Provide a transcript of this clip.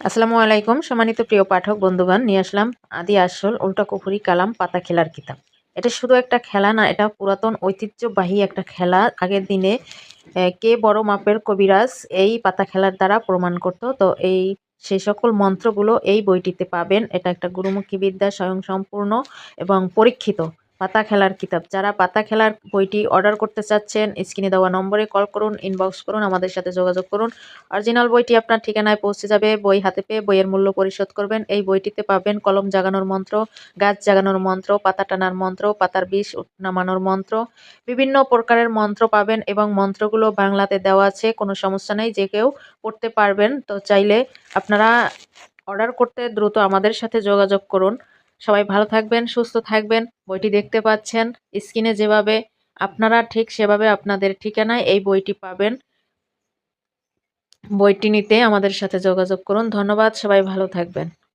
আসসালামু আলাইকুম সম্মানিত প্রিয় পাঠক বন্ধুগণ, নিয়ে আসলাম আদি আসল উল্টা কুফরি কালাম পাতা খেলার কিতাব। এটা শুধু একটা খেলা না, এটা পুরাতন ঐতিহ্যবাহী একটা খেলা। আগের দিনে কে বড় মাপের কবিরাজ এই পাতা খেলার দ্বারা প্রমাণ করত। তো সেই সকল মন্ত্রগুলো এই বইটিতে পাবেন। এটা একটা গুরুমুখী বিদ্যা স্বয়ংসম্পূর্ণ এবং পরীক্ষিত পাতা খেলার কিতাব। যারা পাতা খেলার বইটি অর্ডার করতে চাচ্ছেন, স্ক্রিনে দেওয়া নম্বরে কল করুন, ইনবক্স করুন, আমাদের সাথে যোগাযোগ করুন। অরিজিনাল বইটি আপনার ঠিকানায় পৌঁছে যাবে। বই হাতে পেয়ে বইয়ের মূল্য পরিশোধ করবেন। এই বইটিতে পাবেন কলম জাগানোর মন্ত্র, গাছ জাগানোর মন্ত্র, পাতা টানার মন্ত্র, পাতার বিষ নামানোর মন্ত্র, বিভিন্ন প্রকারের মন্ত্র পাবেন এবং মন্ত্রগুলো বাংলাতে দেওয়া আছে। কোনো সমস্যা নেই, যে কেউ পড়তে পারবেন। তো চাইলে আপনারা অর্ডার করতে দ্রুত আমাদের সাথে যোগাযোগ করুন। সবাই ভালো থাকবেন, সুস্থ থাকবেন। বইটি দেখতে পাচ্ছেন স্ক্রিনে যেভাবে, আপনারা ঠিক সেভাবে আপনাদের ঠিকানায় এই বইটি পাবেন। বইটি নিতে আমাদের সাথে যোগাযোগ করুন। ধন্যবাদ, সবাই ভালো থাকবেন।